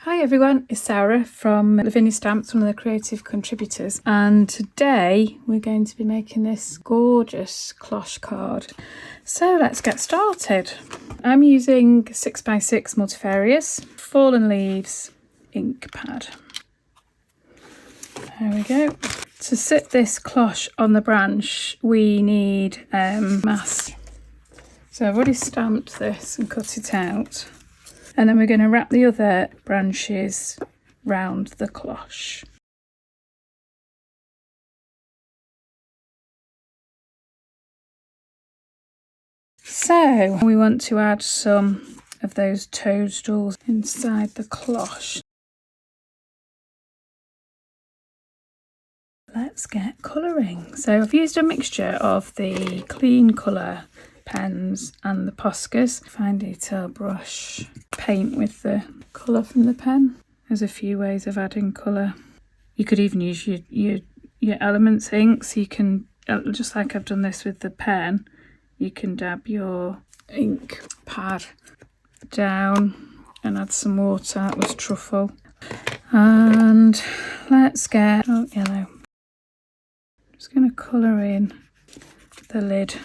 Hi everyone, it's Sarah from Lavinia Stamps, one of the creative contributors, and today we're going to be making this gorgeous cloche card. So let's get started. I'm using 6x6 multifarious Fallen Leaves ink pad. There we go. To sit this cloche on the branch we need mass. So I've already stamped this and cut it out. And then we're going to wrap the other branches round the cloche. So we want to add some of those toadstools inside the cloche. Let's get colouring. So I've used a mixture of the clean colour pens and the Poscas. Fine detail brush. Paint with the colour from the pen. There's a few ways of adding colour. You could even use your Elements inks. You can, just like I've done this with the pen, you can dab your ink pad down and add some water. That was truffle. And let's get dark yellow. Just going to colour in the lid.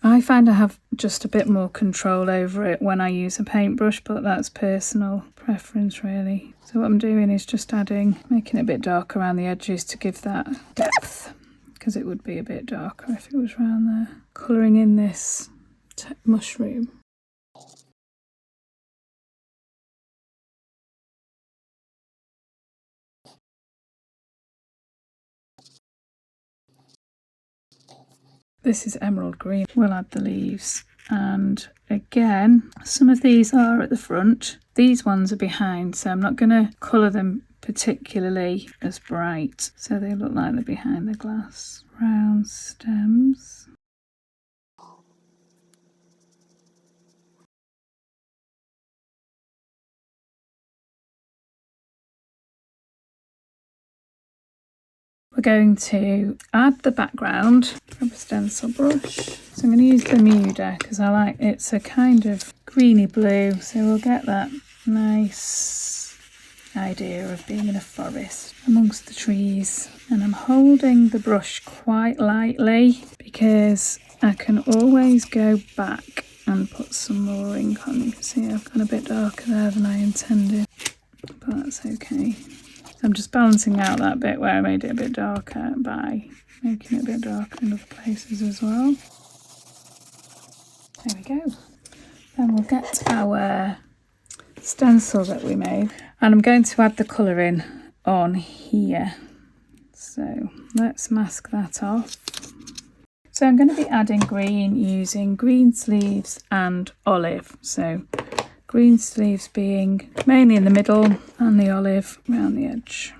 I find I have just a bit more control over it when I use a paintbrush, but that's personal preference really. So what I'm doing is just making it a bit darker around the edges to give that depth, because it would be a bit darker if it was around there. Colouring in this mushroom. This is emerald green. We'll add the leaves, and again some of these are at the front, these ones are behind, so I'm not going to colour them particularly as bright so they look like they're behind the glass. Round stems. We're going to add the background. Grab a stencil brush. So I'm going to use the Muda because I like it's a kind of greeny blue, so we'll get that nice idea of being in a forest amongst the trees. And I'm holding the brush quite lightly because I can always go back and put some more ink on. You can see I've gone a bit darker there than I intended, but that's okay. I'm just balancing out that bit where I made it a bit darker by making it a bit darker in other places as well. There we go. Then we'll get our stencil that we made, and I'm going to add the colouring on here. So let's mask that off. So I'm going to be adding green using green sleeves and olive. So green sleeves being mainly in the middle and the olive around the edge.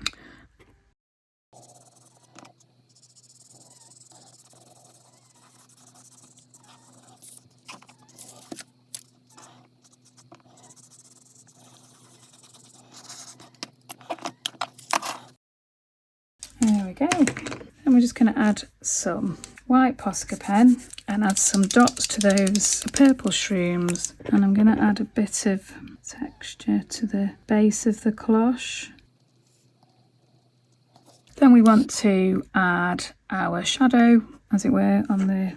There we go. And we're just going to add some white Posca pen and add some dots to those purple shrooms, and I'm going to add a bit of texture to the base of the cloche. Then we want to add our shadow, as it were, on the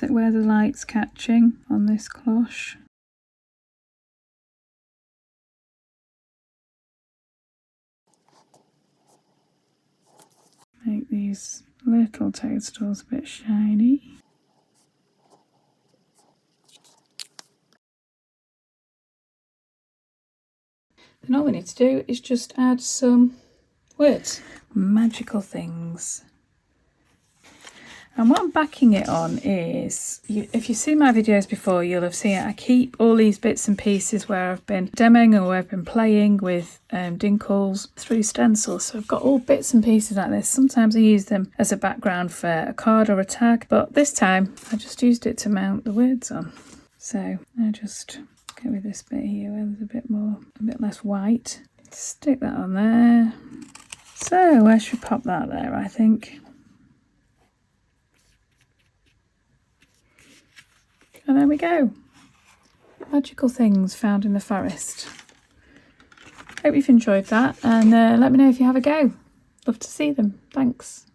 where the light's catching on this cloche. Make these little toadstools a bit shiny. Then all we need to do is just add some words. Magical things. And what I'm backing it on is, if you've seen my videos before, you'll have seen it. I keep all these bits and pieces where I've been demoing or where I've been playing with dinkles through stencils. So I've got all bits and pieces like this. Sometimes I use them as a background for a card or a tag, but this time I just used it to mount the words on. So I just go with this bit here where there's a bit less white. Stick that on there. So where should we pop that there, I think? And there we go. Magical things found in the forest. Hope you've enjoyed that, and let me know if you have a go. Love to see them. Thanks.